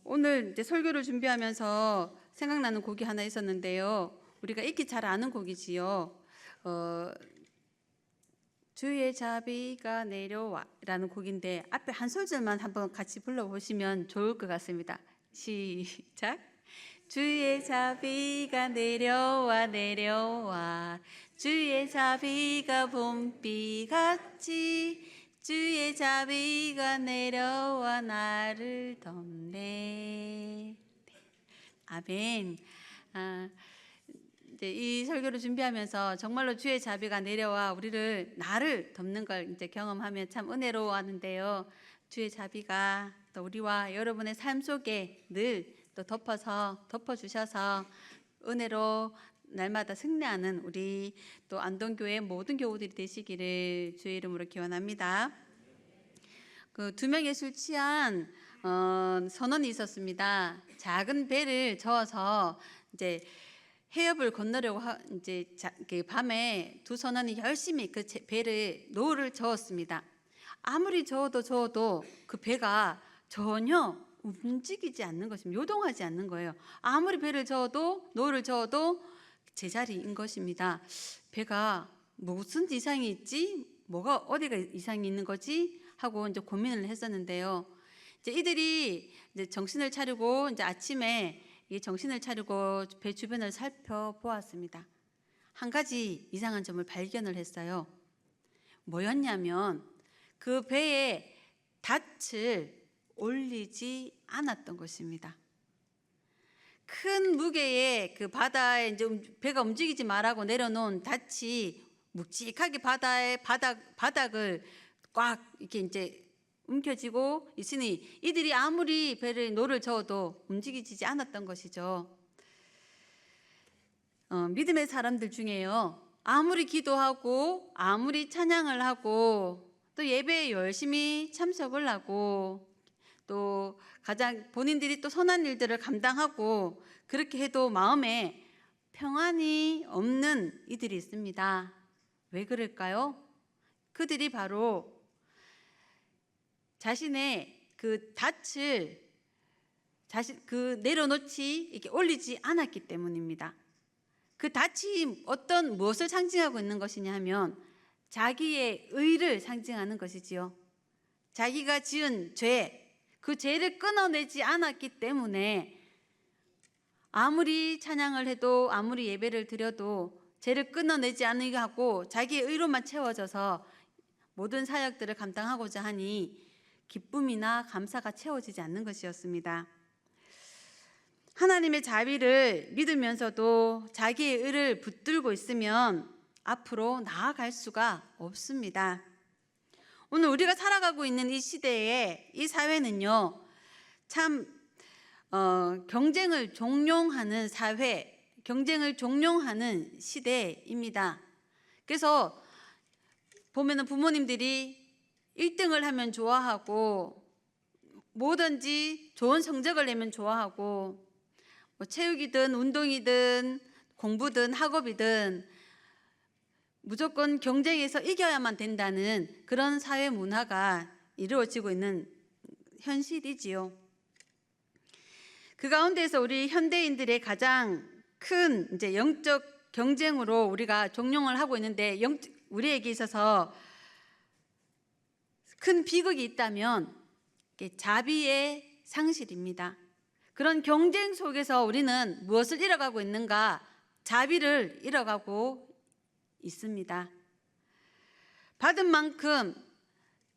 오늘 이제 설교를 준비하면서 생각나는 곡이 하나 있었는데요. 우리가 익히 잘 아는 곡이지요. 주의 자비가 내려와라는 곡인데 앞에 한 소절만 한번 같이 불러보시면 좋을 것 같습니다. 시작. 주의 자비가 내려와 내려와 주의 자비가 봄비같이 주의 자비가 내려와 나를 덮네. 아멘. 이제 이 설교를 준비하면서 정말로 주의 자비가 내려와 우리를 나를 덮는 걸 이제 경험하면 참 은혜로워하는데요. 주의 자비가 또 우리와 여러분의 삶 속에 늘 또 덮어주셔서 은혜로 날마다 승리하는 우리 또 안동교회 모든 교우들이 되시기를 주의 이름으로 기원합니다. 그 두 명의 술 취한 선원이 있었습니다. 작은 배를 저어서 이제 해협을 건너려고 이제 밤에 두 선원이 열심히 그 배를 노를 저었습니다. 아무리 저어도 그 배가 전혀 움직이지 않는 것입니다. 요동하지 않는 거예요. 아무리 배를 저어도 노를 저어도 제자리인 것입니다. 배가 무슨 이상이 있지? 뭐가 어디가 이상이 있는 거지? 하고 이제 고민을 했었는데요. 이제 이들이 이제 정신을 차리고 이제 아침에 정신을 차리고 배 주변을 살펴보았습니다. 한 가지 이상한 점을 발견을 했어요. 뭐였냐면 그 배에 닻을 올리지 않았던 것입니다. 큰 무게의 그 바다에 이제 배가 움직이지 말라고 내려놓은 닻이 묵직하게 바닥을 꽉 이렇게 이제 움켜쥐고 있으니 이들이 아무리 배를 노를 저어도 움직이지 않았던 것이죠. 믿음의 사람들 중에요. 아무리 기도하고 아무리 찬양을 하고 또 예배에 열심히 참석을 하고 또 가장 본인들이 또 선한 일들을 감당하고 그렇게 해도 마음에 평안이 없는 이들이 있습니다. 왜 그럴까요? 그들이 바로 자신의 그 닻을 내려놓지 이렇게 올리지 않았기 때문입니다. 그 닻이 무엇을 상징하고 있는 것이냐 하면 자기의 의를 상징하는 것이지요. 자기가 지은 죄, 그 죄를 끊어내지 않았기 때문에 아무리 찬양을 해도 아무리 예배를 드려도 죄를 끊어내지 않으려 하고 자기의 의로만 채워져서 모든 사역들을 감당하고자 하니 기쁨이나 감사가 채워지지 않는 것이었습니다. 하나님의 자비를 믿으면서도 자기의 의를 붙들고 있으면 앞으로 나아갈 수가 없습니다. 오늘 우리가 살아가고 있는 이 시대에 이 사회는요, 참 경쟁을 종용하는 사회, 경쟁을 종용하는 시대입니다. 그래서 보면은 부모님들이 1등을 하면 좋아하고 뭐든지 좋은 성적을 내면 좋아하고 뭐 체육이든 운동이든 공부든 학업이든 무조건 경쟁에서 이겨야만 된다는 그런 사회 문화가 이루어지고 있는 현실이지요. 그 가운데서 우리 현대인들의 가장 큰 이제 영적 경쟁으로 우리가 종용을 하고 있는데 우리에게 있어서 큰 비극이 있다면 자비의 상실입니다. 그런 경쟁 속에서 우리는 무엇을 잃어가고 있는가? 자비를 잃어가고 있습니다. 받은 만큼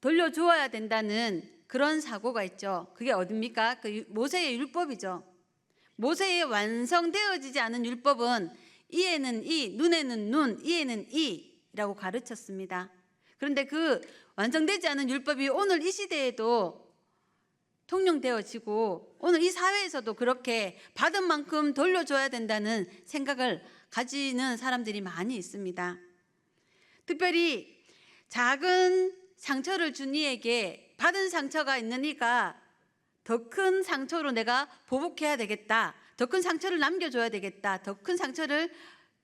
돌려주어야 된다는 그런 사고가 있죠. 그게 어딥니까? 그 모세의 율법이죠. 모세의 완성되어지지 않은 율법은 이에는 이, 눈에는 눈, 이에는 이라고 가르쳤습니다. 그런데 그 완성되지 않은 율법이 오늘 이 시대에도 통용되어지고 오늘 이 사회에서도 그렇게 받은 만큼 돌려줘야 된다는 생각을 가지는 사람들이 많이 있습니다. 특별히 작은 상처를 준 이에게 받은 상처가 있는 이가 더 큰 상처로 내가 보복해야 되겠다, 더 큰 상처를 남겨줘야 되겠다, 더 큰 상처를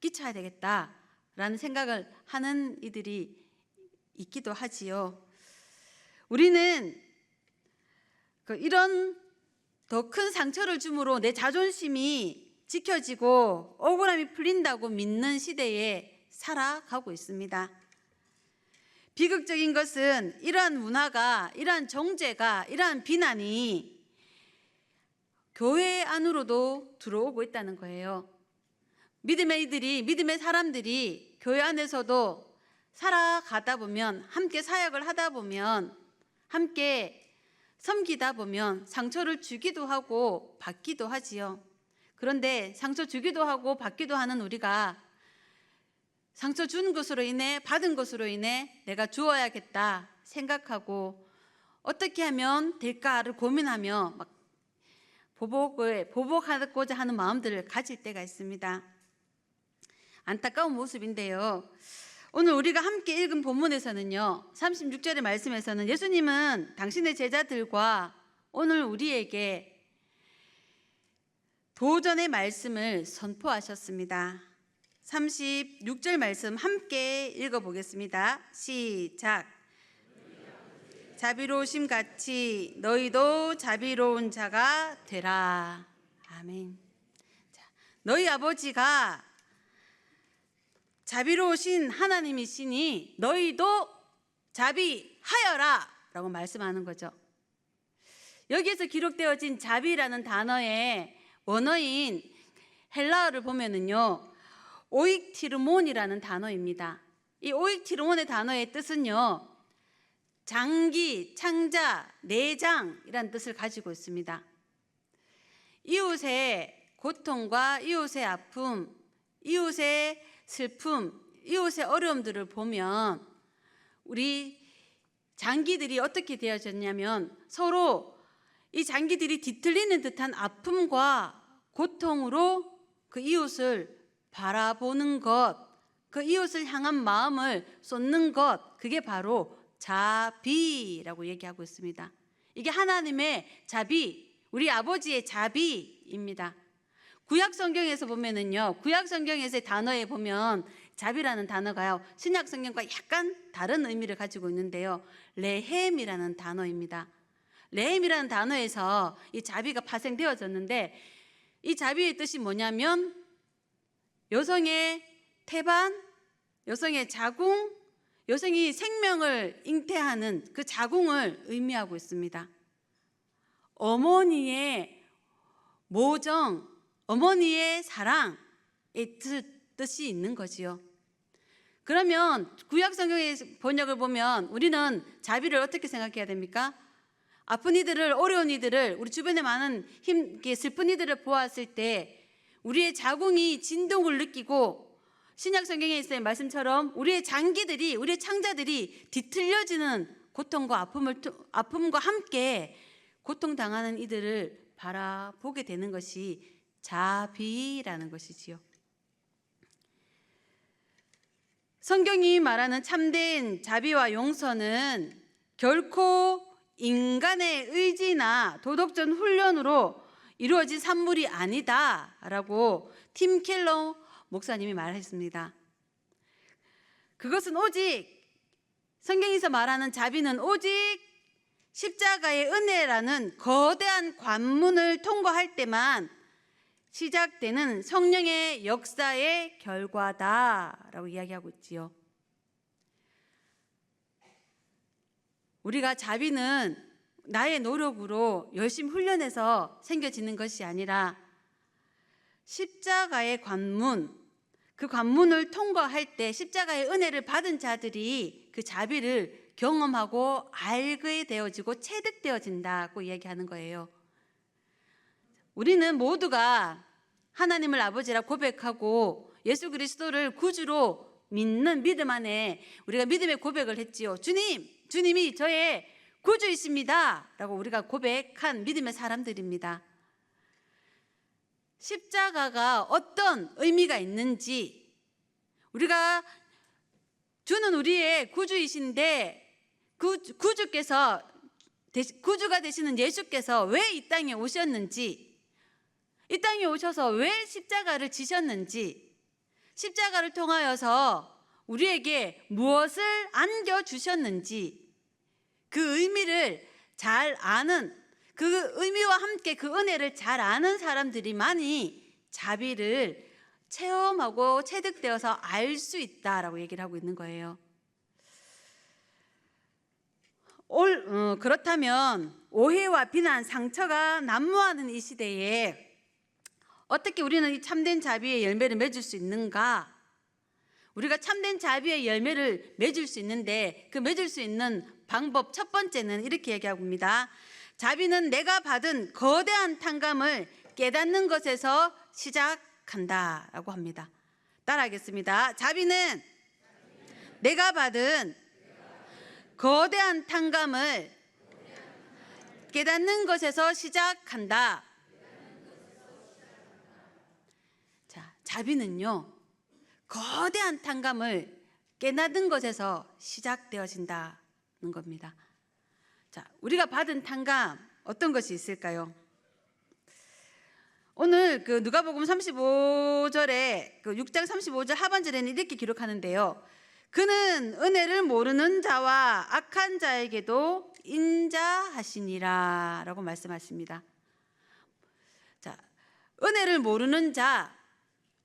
끼쳐야 되겠다라는 생각을 하는 이들이 있기도 하지요. 우리는 이런 더 큰 상처를 줌으로 내 자존심이 지켜지고 억울함이 풀린다고 믿는 시대에 살아가고 있습니다. 비극적인 것은 이러한 문화가, 이러한 정죄가, 이러한 비난이 교회 안으로도 들어오고 있다는 거예요. 믿음의 사람들이 교회 안에서도 살아가다 보면, 함께 사역을 하다 보면, 함께 섬기다 보면 상처를 주기도 하고 받기도 하지요. 그런데 상처 주기도 하고 받기도 하는 우리가 상처 준 것으로 인해, 받은 것으로 인해 내가 주어야겠다 생각하고 어떻게 하면 될까를 고민하며 막 보복하고자 하는 마음들을 가질 때가 있습니다. 안타까운 모습인데요. 오늘 우리가 함께 읽은 본문에서는요, 36절의 말씀에서는 예수님은 당신의 제자들과 오늘 우리에게 도전의 말씀을 선포하셨습니다. 36절 말씀 함께 읽어보겠습니다. 시작. 자비로우심 같이 너희도 자비로운 자가 되라. 아멘. 자, 너희 아버지가 자비로우신 하나님이시니 너희도 자비하여라 라고 말씀하는 거죠. 여기에서 기록되어진 자비라는 단어의 원어인 헬라어를 보면은요, 오익티르몬이라는 단어입니다. 이 오익티르몬의 단어의 뜻은요, 장기, 창자, 내장이라는 뜻을 가지고 있습니다. 이웃의 고통과 이웃의 아픔, 이웃의 슬픔, 이웃의 어려움들을 보면 우리 장기들이 어떻게 되어졌냐면 서로 이 장기들이 뒤틀리는 듯한 아픔과 고통으로 그 이웃을 바라보는 것, 그 이웃을 향한 마음을 쏟는 것, 그게 바로 자비라고 얘기하고 있습니다. 이게 하나님의 자비, 우리 아버지의 자비입니다. 구약 성경에서 보면은요, 구약 성경에서의 단어에 보면 자비라는 단어가요, 신약 성경과 약간 다른 의미를 가지고 있는데요, 레헴이라는 단어입니다. 레헴이라는 단어에서 이 자비가 파생되어졌는데, 이 자비의 뜻이 뭐냐면 여성의 태반, 여성의 자궁, 여성이 생명을 잉태하는 그 자궁을 의미하고 있습니다. 어머니의 모정, 어머니의 사랑의 뜻이 있는 거지요. 그러면 구약 성경의 번역을 보면 우리는 자비를 어떻게 생각해야 됩니까? 아픈 이들을, 어려운 이들을, 우리 주변에 많은 슬픈 이들을 보았을 때 우리의 자궁이 진동을 느끼고, 신약 성경에 있어요 말씀처럼 우리의 장기들이, 우리의 창자들이 뒤틀려지는 고통과 아픔과 함께 고통당하는 이들을 바라보게 되는 것이 자비라는 것이지요. 성경이 말하는 참된 자비와 용서는 결코 인간의 의지나 도덕적 훈련으로 이루어진 산물이 아니다라고 팀 켈러 목사님이 말했습니다. 그것은 오직, 성경에서 말하는 자비는 오직 십자가의 은혜라는 거대한 관문을 통과할 때만 시작되는 성령의 역사의 결과다라고 이야기하고 있지요. 우리가 자비는 나의 노력으로 열심히 훈련해서 생겨지는 것이 아니라 십자가의 관문, 그 관문을 통과할 때 십자가의 은혜를 받은 자들이 그 자비를 경험하고 알게 되어지고 체득되어진다고 이야기하는 거예요. 우리는 모두가 하나님을 아버지라 고백하고 예수 그리스도를 구주로 믿는 믿음 안에 우리가 믿음의 고백을 했지요. 주님이 저의 구주이십니다 라고 우리가 고백한 믿음의 사람들입니다. 십자가가 어떤 의미가 있는지, 우리가 주는 우리의 구주이신데 그 구주가 되시는 예수께서 왜 이 땅에 오셨는지, 이 땅에 오셔서 왜 십자가를 지셨는지, 십자가를 통하여서 우리에게 무엇을 안겨주셨는지 그 의미를 잘 아는, 그 의미와 함께 그 은혜를 잘 아는 사람들이만이 자비를 체험하고 체득되어서 알 수 있다라고 얘기를 하고 있는 거예요. 그렇다면 오해와 비난, 상처가 난무하는 이 시대에 어떻게 우리는 이 참된 자비의 열매를 맺을 수 있는가? 우리가 참된 자비의 열매를 맺을 수 있는데 그 맺을 수 있는 방법 첫 번째는 이렇게 얘기하고 있습니다. 자비는 내가 받은 거대한 탕감을 깨닫는 것에서 시작한다라고 합니다. 따라하겠습니다. 자비는 내가 받은 거대한 탕감을 깨닫는 것에서 시작한다. 자, 자비는요, 거대한 탕감을 깨닫는 것에서 시작되어진다는 겁니다. 자, 우리가 받은 탕감 어떤 것이 있을까요? 오늘 그 누가복음 35절에 그 6장 35절 하반절에는 이렇게 기록하는데요. 그는 은혜를 모르는 자와 악한 자에게도 인자하시니라 라고 말씀하십니다. 자, 은혜를 모르는 자,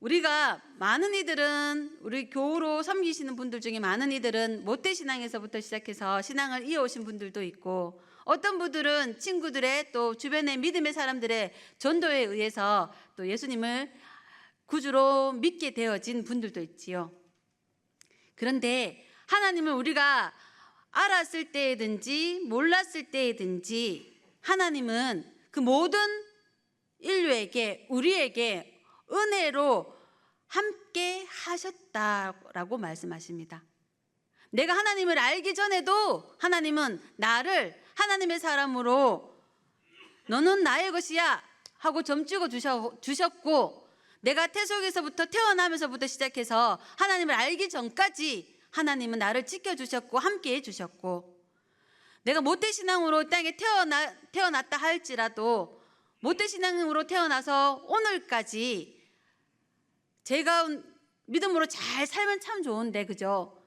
우리가 많은 이들은 우리 교우로 섬기시는 분들 중에 많은 이들은 모태신앙에서부터 시작해서 신앙을 이어오신 분들도 있고 어떤 분들은 친구들의 또 주변의 믿음의 사람들의 전도에 의해서 또 예수님을 구주로 믿게 되어진 분들도 있지요. 그런데 하나님을 우리가 알았을 때든지 몰랐을 때든지 하나님은 그 모든 인류에게 우리에게 은혜로 함께 하셨다라고 말씀하십니다. 내가 하나님을 알기 전에도 하나님은 나를 하나님의 사람으로 너는 나의 것이야 하고 점찍어 주셨고 내가 태속에서부터 태어나면서부터 시작해서 하나님을 알기 전까지 하나님은 나를 지켜주셨고 함께 해주셨고 내가 모태신앙으로 땅에 태어났다 할지라도 모태신앙으로 태어나서 오늘까지 제가 믿음으로 잘 살면 참 좋은데 그죠?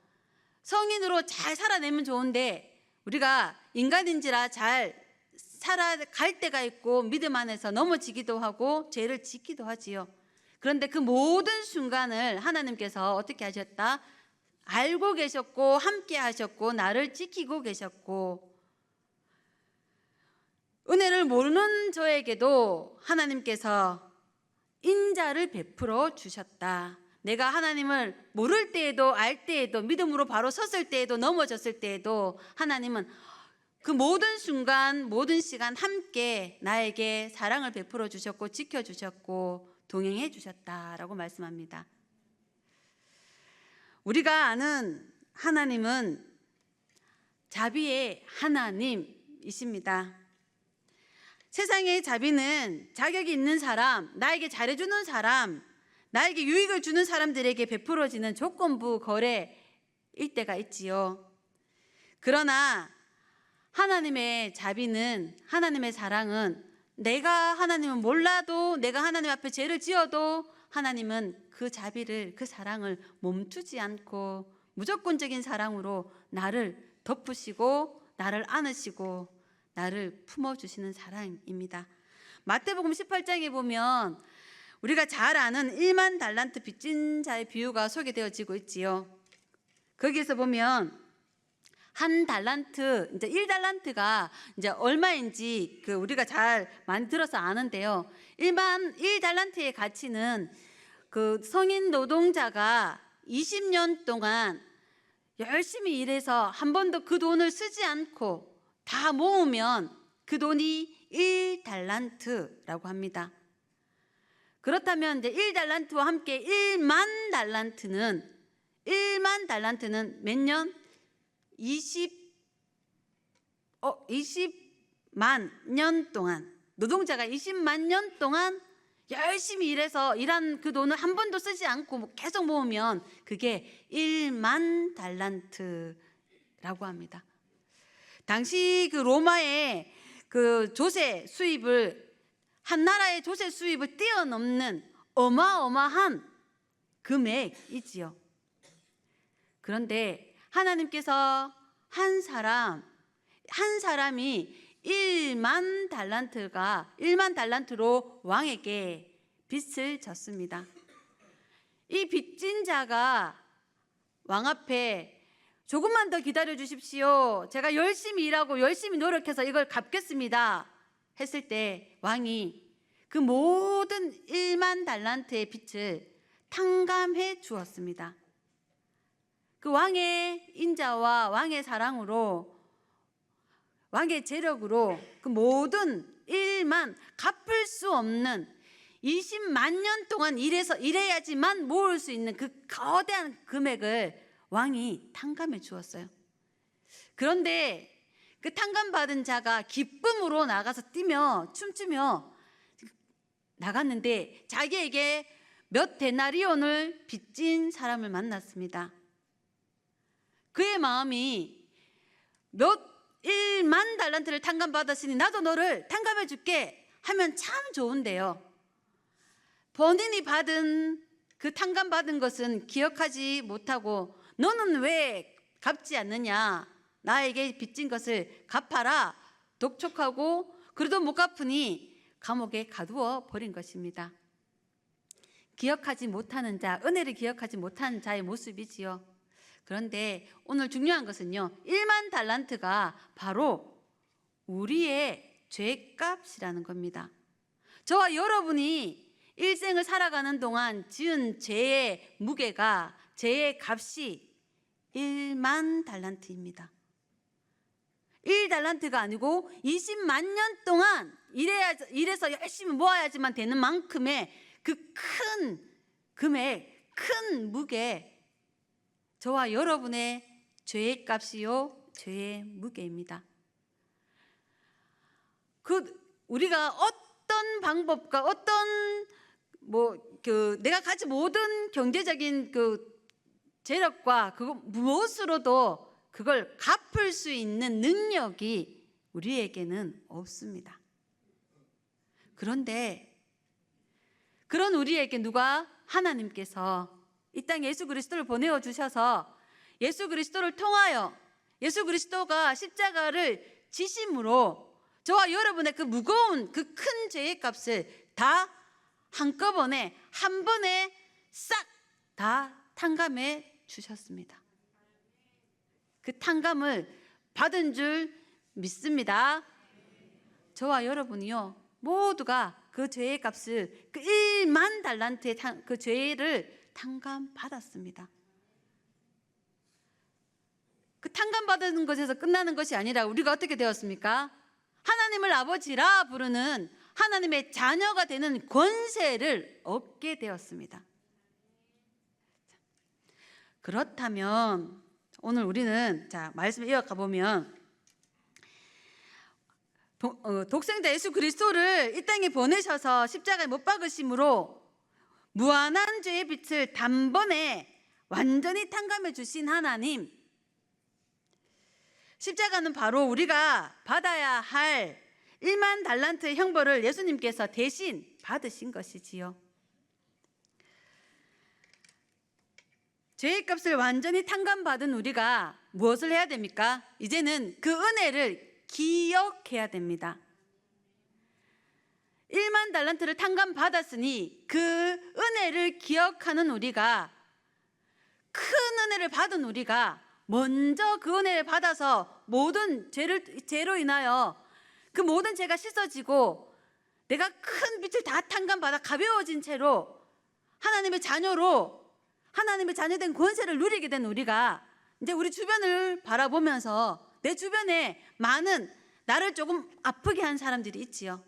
성인으로 잘 살아내면 좋은데 우리가 인간인지라 잘 살아갈 때가 있고 믿음 안에서 넘어지기도 하고 죄를 짓기도 하지요. 그런데 그 모든 순간을 하나님께서 어떻게 하셨다? 알고 계셨고 함께 하셨고 나를 지키고 계셨고 은혜를 모르는 저에게도 하나님께서 인자를 베풀어 주셨다. 내가 하나님을 모를 때에도 알 때에도 믿음으로 바로 섰을 때에도 넘어졌을 때에도 하나님은 그 모든 순간 모든 시간 함께 나에게 사랑을 베풀어 주셨고 지켜주셨고 동행해 주셨다라고 말씀합니다. 우리가 아는 하나님은 자비의 하나님이십니다. 세상의 자비는 자격이 있는 사람, 나에게 잘해주는 사람, 나에게 유익을 주는 사람들에게 베풀어지는 조건부 거래일 때가 있지요. 그러나 하나님의 자비는, 하나님의 사랑은 내가 하나님을 몰라도 내가 하나님 앞에 죄를 지어도 하나님은 그 자비를, 그 사랑을 멈추지 않고 무조건적인 사랑으로 나를 덮으시고 나를 안으시고 나를 품어주시는 사랑입니다. 마태복음 18장에 보면 우리가 잘 아는 1만 달란트 빚진 자의 비유가 소개되어지고 있지요. 거기에서 보면 한 달란트, 이제 1달란트가 이제 얼마인지 우리가 잘 많이 들어서 아는데요. 1달란트의 가치는 그 성인 노동자가 20년 동안 열심히 일해서 한 번도 그 돈을 쓰지 않고 다 모으면 그 돈이 1달란트라고 합니다. 그렇다면 이제 1달란트와 함께 1만 달란트는 몇 년? 20만 년 동안 노동자가 20만 년 동안 열심히 일해서 일한 그 돈을 한 번도 쓰지 않고 계속 모으면 그게 1만 달란트라고 합니다. 당시 그 로마의 그 조세 수입을 한 나라의 조세 수입을 뛰어넘는 어마어마한 금액이지요. 그런데 하나님께서 한 사람이 1만 달란트로 왕에게 빚을 졌습니다. 이 빚진 자가 왕 앞에 조금만 더 기다려 주십시오. 제가 열심히 일하고 열심히 노력해서 이걸 갚겠습니다. 했을 때 왕이 그 모든 1만 달란트의 빚을 탕감해 주었습니다. 그 왕의 인자와 왕의 사랑으로, 왕의 재력으로 그 모든 1만, 갚을 수 없는 20만 년 동안 일해야지만 모을 수 있는 그 거대한 금액을 왕이 탕감해 주었어요. 그런데 그 탕감받은 자가 기쁨으로 나가서 뛰며 춤추며 나갔는데 자기에게 몇 데나리온을 빚진 사람을 만났습니다. 그의 마음이 1만 달란트를 탕감받았으니 나도 너를 탕감해 줄게 하면 참 좋은데요. 본인이 받은 그 탕감받은 것은 기억하지 못하고 너는 왜 갚지 않느냐, 나에게 빚진 것을 갚아라 독촉하고 그래도 못 갚으니 감옥에 가두어 버린 것입니다. 기억하지 못하는 자, 은혜를 기억하지 못하는 자의 모습이지요. 그런데 오늘 중요한 것은요, 1만 달란트가 바로 우리의 죄값이라는 겁니다. 저와 여러분이 일생을 살아가는 동안 지은 죄의 무게가, 죄의 값이 1만 달란트입니다. 1달란트가 아니고 20만 년 동안 일해서 열심히 모아야지만 되는 만큼의 그 큰 금액, 큰 무게, 저와 여러분의 죄의 값이요, 죄의 무게입니다. 우리가 어떤 방법과 어떤 내가 가진 모든 경제적인 재력과 무엇으로도 그걸 갚을 수 있는 능력이 우리에게는 없습니다. 그런데 그런 우리에게 하나님께서 이 땅에 예수 그리스도를 보내어 주셔서 예수 그리스도를 통하여 예수 그리스도가 십자가를 지심으로 저와 여러분의 그 무거운 그 큰 죄의 값을 다 한꺼번에 한 번에 싹 다 탕감해 주셨습니다. 그 탕감을 받은 줄 믿습니다. 저와 여러분이요, 모두가 그 죄의 값을, 그 1만 달란트의 그 죄를 탕감받았습니다. 그 탕감받은 것에서 끝나는 것이 아니라 우리가 어떻게 되었습니까? 하나님을 아버지라 부르는 하나님의 자녀가 되는 권세를 얻게 되었습니다. 그렇다면 오늘 우리는 말씀을 이어가 보면 독생자 예수 그리스도를 이 땅에 보내셔서 십자가에 못 박으심으로 무한한 죄의 빚을 단번에 완전히 탕감해 주신 하나님, 십자가는 바로 우리가 받아야 할 1만 달란트의 형벌을 예수님께서 대신 받으신 것이지요. 죄의 값을 완전히 탕감받은 우리가 무엇을 해야 됩니까? 이제는 그 은혜를 기억해야 됩니다. 1만 달란트를 탕감받았으니 그 은혜를 기억하는 우리가, 큰 은혜를 받은 우리가 먼저 그 은혜를 받아서 모든 죄로 인하여 그 모든 죄가 씻어지고 내가 큰 빚을 다 탕감받아 가벼워진 채로 하나님의 자녀로, 하나님의 자녀된 권세를 누리게 된 우리가 이제 우리 주변을 바라보면서 내 주변에 많은 나를 조금 아프게 한 사람들이 있지요.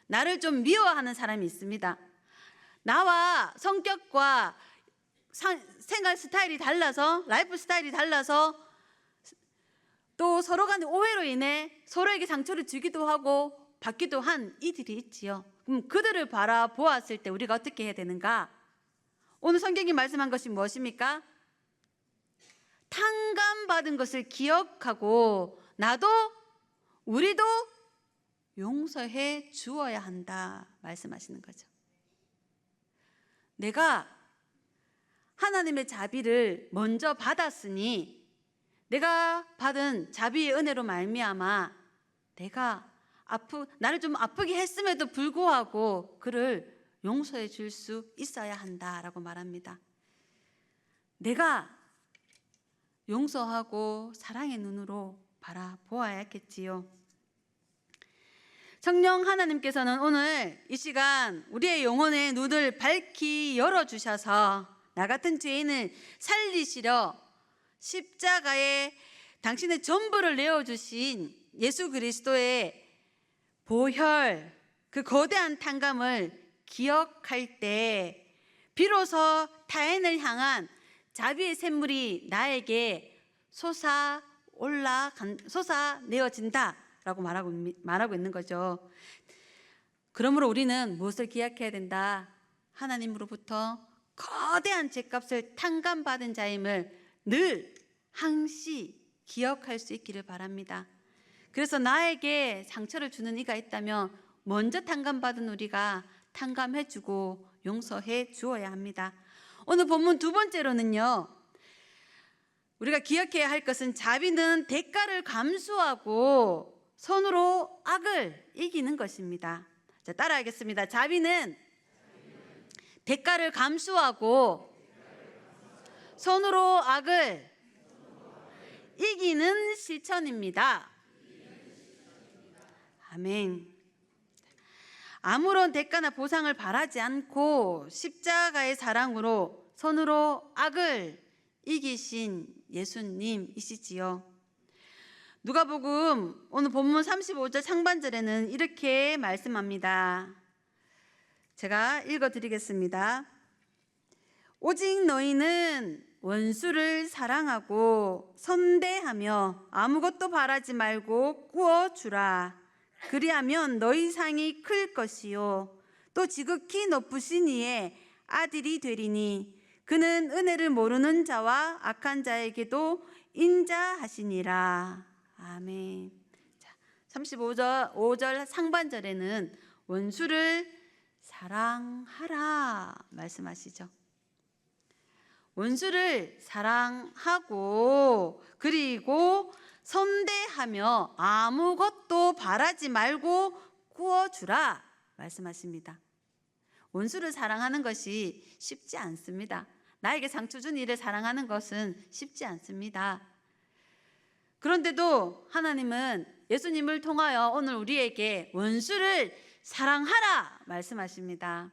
나를 좀 미워하는 사람이 있습니다. 나와 성격과 생활 스타일이 달라서, 라이프 스타일이 달라서 또 서로 간의 오해로 인해 서로에게 상처를 주기도 하고 받기도 한 이들이 있지요. 그럼 그들을 바라보았을 때 우리가 어떻게 해야 되는가? 오늘 성경이 말씀한 것이 무엇입니까? 탕감받은 것을 기억하고 우리도 용서해 주어야 한다 말씀하시는 거죠. 내가 하나님의 자비를 먼저 받았으니 내가 받은 자비의 은혜로 말미암아 나를 좀 아프게 했음에도 불구하고 그를 용서해 줄 수 있어야 한다라고 말합니다. 내가 용서하고 사랑의 눈으로 바라보아야겠지요. 성령 하나님께서는 오늘 이 시간 우리의 영혼의 눈을 밝히 열어주셔서 나 같은 죄인을 살리시려 십자가에 당신의 전부를 내어주신 예수 그리스도의 보혈, 그 거대한 탄감을 기억할 때 비로소 타인을 향한 자비의 샘물이 나에게 솟아내어진다라고 말하고 있는 거죠. 그러므로 우리는 무엇을 기억해야 된다? 하나님으로부터 거대한 죄값을 탕감받은 자임을 늘 항시 기억할 수 있기를 바랍니다. 그래서 나에게 상처를 주는 이가 있다면 먼저 탕감받은 우리가 탕감해주고 용서해 주어야 합니다. 오늘 본문 두 번째로는요, 우리가 기억해야 할 것은 자비는 대가를 감수하고 선으로 악을 이기는 것입니다. 자, 따라하겠습니다. 자비는 대가를 감수하고 선으로 악을 이기는 실천입니다. 아멘. 아무런 대가나 보상을 바라지 않고 십자가의 사랑으로 선으로 악을 이기신 예수님이시지요. 누가복음 오늘 본문 35절 상반절에는 이렇게 말씀합니다. 제가 읽어드리겠습니다. 오직 너희는 원수를 사랑하고 선대하며 아무것도 바라지 말고 구워주라. 그리하면 너희 상이 클 것이요 또 지극히 높으신 이의 아들이 되리니 그는 은혜를 모르는 자와 악한 자에게도 인자하시니라. 아멘. 35절 5절 상반절에는 원수를 사랑하라 말씀하시죠. 원수를 사랑하고 그리고 선대하며 아무것도 바라지 말고 구워주라 말씀하십니다. 원수를 사랑하는 것이 쉽지 않습니다. 나에게 상처 준 이를 사랑하는 것은 쉽지 않습니다. 그런데도 하나님은 예수님을 통하여 오늘 우리에게 원수를 사랑하라 말씀하십니다.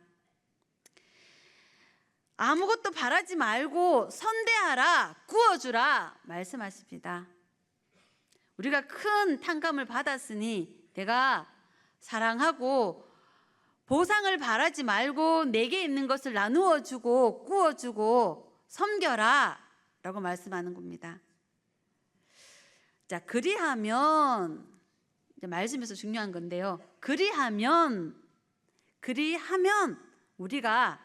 아무것도 바라지 말고 선대하라, 구워주라 말씀하십니다. 우리가 큰 탕감을 받았으니 내가 사랑하고 보상을 바라지 말고 내게 있는 것을 나누어 주고 구워주고 섬겨라 라고 말씀하는 겁니다. 자, 그리하면 이제 말씀에서 중요한 건데요. 그리하면 우리가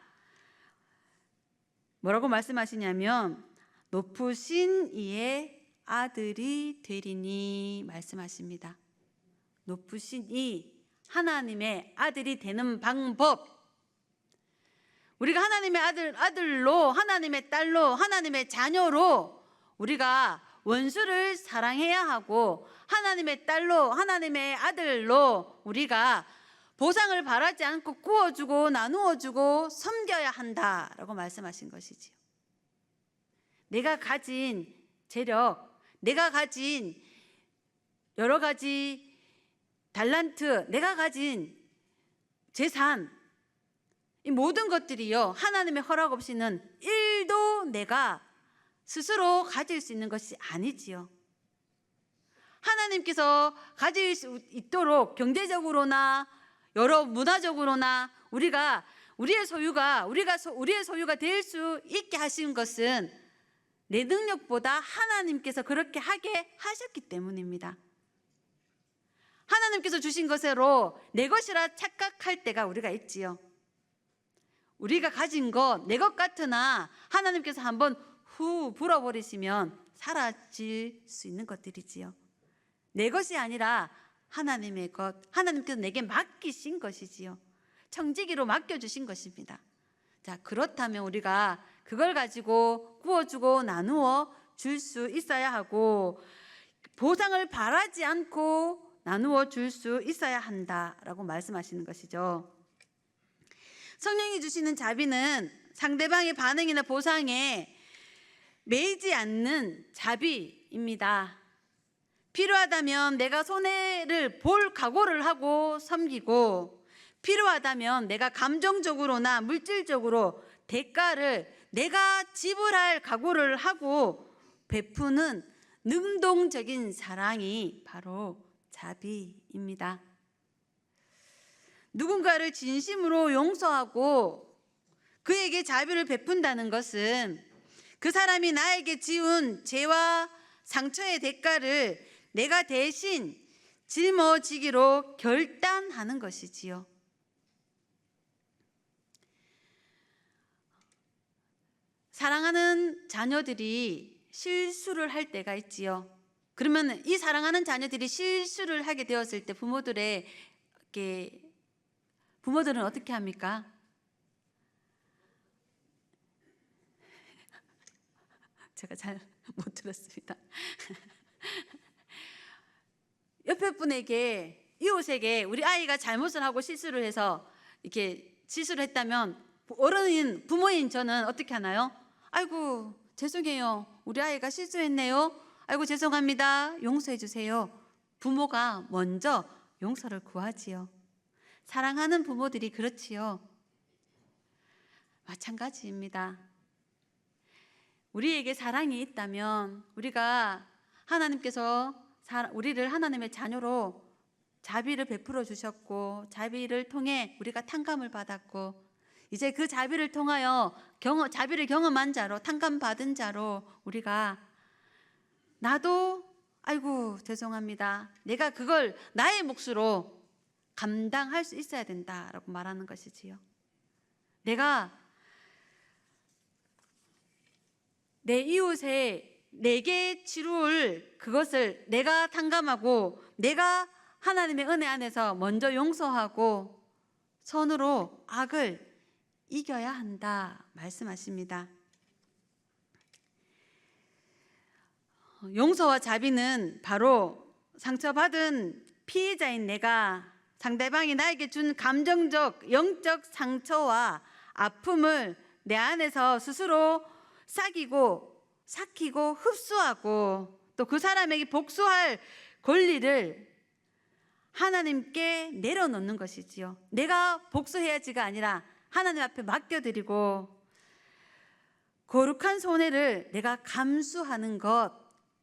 뭐라고 말씀하시냐면 높으신 이의 아들이 되리니 말씀하십니다. 높으신 이 하나님의 아들이 되는 방법, 우리가 하나님의 아들로 하나님의 딸로 하나님의 자녀로 우리가 원수를 사랑해야 하고 하나님의 딸로 하나님의 아들로 우리가 보상을 바라지 않고 구워주고 나누어주고 섬겨야 한다라고 말씀하신 것이지요. 내가 가진 재력, 내가 가진 여러 가지 달란트, 내가 가진 재산, 이 모든 것들이요 하나님의 허락 없이는 1도 내가 스스로 가질 수 있는 것이 아니지요. 하나님께서 가질 수 있도록 경제적으로나 여러 문화적으로나 우리의 소유가 될 수 있게 하신 것은 내 능력보다 하나님께서 그렇게 하게 하셨기 때문입니다. 하나님께서 주신 것으로 내 것이라 착각할 때가 우리가 있지요. 우리가 가진 것, 내 것 같으나 하나님께서 한번 후 불어버리시면 사라질 수 있는 것들이지요. 내 것이 아니라 하나님의 것, 하나님께서 내게 맡기신 것이지요. 청지기로 맡겨주신 것입니다. 자, 그렇다면 우리가 그걸 가지고 구워주고 나누어 줄 수 있어야 하고 보상을 바라지 않고 나누어 줄 수 있어야 한다라고 말씀하시는 것이죠. 성령이 주시는 자비는 상대방의 반응이나 보상에 매이지 않는 자비입니다. 필요하다면 내가 손해를 볼 각오를 하고 섬기고, 필요하다면 내가 감정적으로나 물질적으로 대가를 내가 지불할 각오를 하고 베푸는 능동적인 사랑이 바로 자비입니다. 누군가를 진심으로 용서하고 그에게 자비를 베푼다는 것은 그 사람이 나에게 지은 죄와 상처의 대가를 내가 대신 짊어지기로 결단하는 것이지요. 사랑하는 자녀들이 실수를 할 때가 있지요. 그러면 이 사랑하는 자녀들이 실수를 하게 되었을 때 부모들은 어떻게 합니까? 제가 잘 못 들었습니다. 옆에 분에게, 이웃에게 우리 아이가 잘못을 하고 실수를 해서 이렇게 실수를 했다면 어른인 부모인 저는 어떻게 하나요? 아이고 죄송해요, 우리 아이가 실수했네요, 아이고 죄송합니다, 용서해 주세요. 부모가 먼저 용서를 구하지요. 사랑하는 부모들이 그렇지요. 마찬가지입니다. 우리에게 사랑이 있다면 우리가 하나님께서 우리를 하나님의 자녀로 자비를 베풀어 주셨고, 자비를 통해 우리가 탕감을 받았고, 이제 그 자비를 통하여 자비를 경험한 자로, 탕감 받은 자로 우리가 나도 아이고 죄송합니다, 내가 그걸 나의 몫으로 감당할 수 있어야 된다라고 말하는 것이지요. 내가 내 이웃에 내게 치룰 그것을 내가 탕감하고, 내가 하나님의 은혜 안에서 먼저 용서하고 선으로 악을 이겨야 한다 말씀하십니다. 용서와 자비는 바로 상처받은 피해자인 내가 상대방이 나에게 준 감정적, 영적 상처와 아픔을 내 안에서 스스로 삭히고 흡수하고, 또 그 사람에게 복수할 권리를 하나님께 내려놓는 것이지요. 내가 복수해야지가 아니라 하나님 앞에 맡겨드리고, 거룩한 손해를 내가 감수하는 것,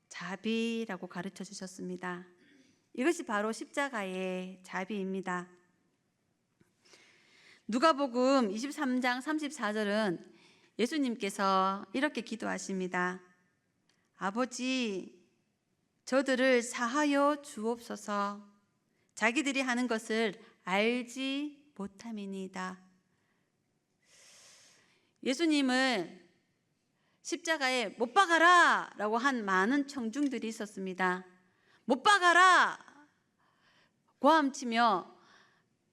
자비라고 가르쳐 주셨습니다. 이것이 바로 십자가의 자비입니다. 누가복음 23장 34절은 예수님께서 이렇게 기도하십니다. 아버지, 저들을 사하여 주옵소서. 자기들이 하는 것을 알지 못함이니이다. 예수님을 십자가에 못 박아라 라고 한 많은 청중들이 있었습니다. 못 박아라 고함치며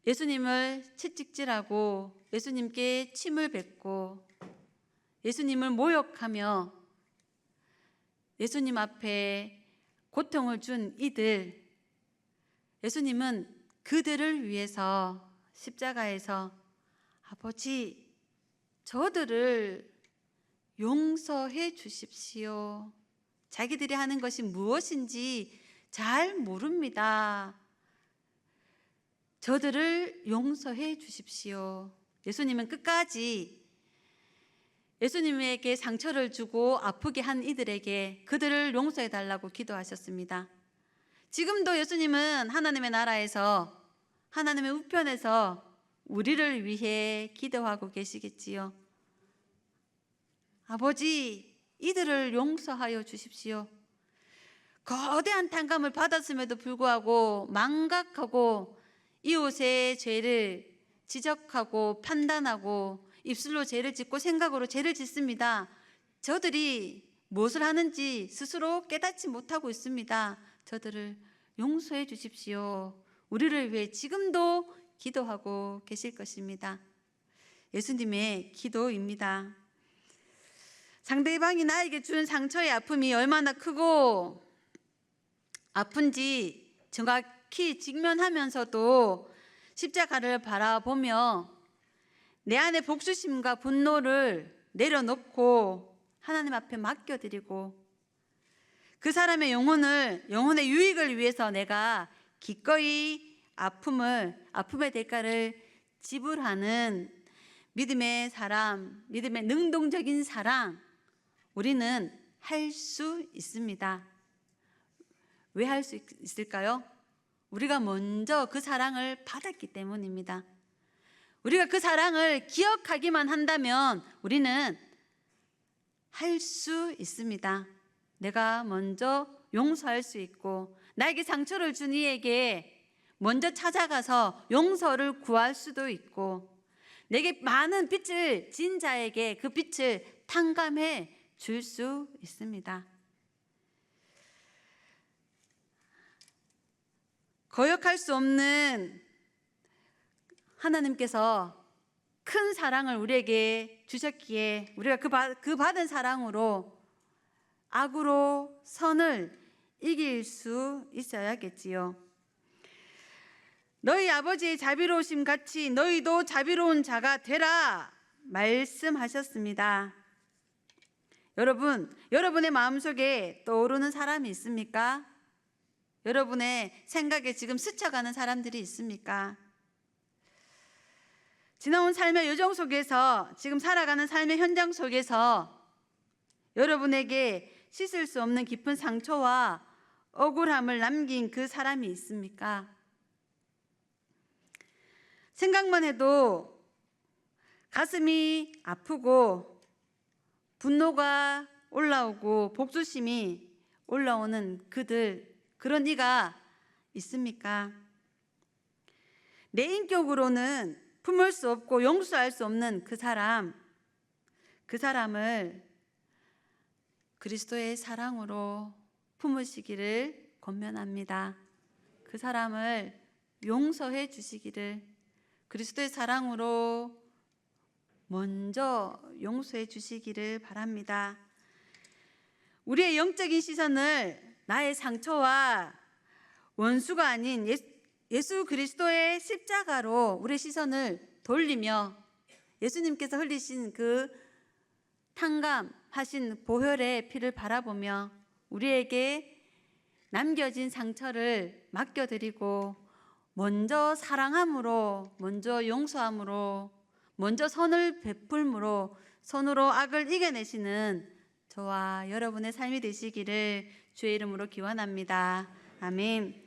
예수님을 채찍질하고 예수님께 침을 뱉고 예수님을 모욕하며 예수님 앞에 고통을 준 이들, 예수님은 그들을 위해서 십자가에서 아버지, 저들을 용서해 주십시오. 자기들이 하는 것이 무엇인지 잘 모릅니다. 저들을 용서해 주십시오. 예수님은 끝까지 예수님에게 상처를 주고 아프게 한 이들에게 그들을 용서해 달라고 기도하셨습니다. 지금도 예수님은 하나님의 나라에서, 하나님의 우편에서 우리를 위해 기도하고 계시겠지요. 아버지, 이들을 용서하여 주십시오. 거대한 탕감을 받았음에도 불구하고 망각하고 이웃의 죄를 지적하고 판단하고 입술로 죄를 짓고 생각으로 죄를 짓습니다. 저들이 무엇을 하는지 스스로 깨닫지 못하고 있습니다. 저들을 용서해 주십시오. 우리를 위해 지금도 기도하고 계실 것입니다. 예수님의 기도입니다. 상대방이 나에게 준 상처의 아픔이 얼마나 크고 아픈지 정확히 직면하면서도 십자가를 바라보며 내 안에 복수심과 분노를 내려놓고 하나님 앞에 맡겨드리고 그 사람의 영혼의 유익을 위해서 내가 기꺼이 아픔의 대가를 지불하는 믿음의 사람, 믿음의 능동적인 사랑, 우리는 할 수 있습니다. 왜 할 수 있을까요? 우리가 먼저 그 사랑을 받았기 때문입니다. 우리가 그 사랑을 기억하기만 한다면 우리는 할 수 있습니다. 내가 먼저 용서할 수 있고 나에게 상처를 준 이에게 먼저 찾아가서 용서를 구할 수도 있고 내게 많은 빚을 진 자에게 그 빚을 탕감해 줄 수 있습니다. 거역할 수 없는 하나님께서 큰 사랑을 우리에게 주셨기에 우리가 그 받은 사랑으로 악으로 선을 이길 수 있어야겠지요. 너희 아버지의 자비로우심 같이 너희도 자비로운 자가 되라 말씀하셨습니다. 여러분의 마음속에 떠오르는 사람이 있습니까? 여러분의 생각에 지금 스쳐가는 사람들이 있습니까? 지나온 삶의 여정 속에서 지금 살아가는 삶의 현장 속에서 여러분에게 씻을 수 없는 깊은 상처와 억울함을 남긴 그 사람이 있습니까? 생각만 해도 가슴이 아프고 분노가 올라오고 복수심이 올라오는 그런 이가 있습니까? 내 인격으로는 품을 수 없고 용서할 수 없는 그 사람을 그리스도의 사랑으로 품으시기를 권면합니다. 그 사람을 용서해 주시기를 그리스도의 사랑으로 먼저 용서해 주시기를 바랍니다. 우리의 영적인 시선을 나의 상처와 원수가 아닌 예수 그리스도의 십자가로 우리의 시선을 돌리며 예수님께서 흘리신 그 탕감하신 보혈의 피를 바라보며 우리에게 남겨진 상처를 맡겨드리고 먼저 사랑함으로, 먼저 용서함으로, 먼저 선을 베풀므로 선으로 악을 이겨내시는 저와 여러분의 삶이 되시기를 주의 이름으로 기원합니다. 아멘.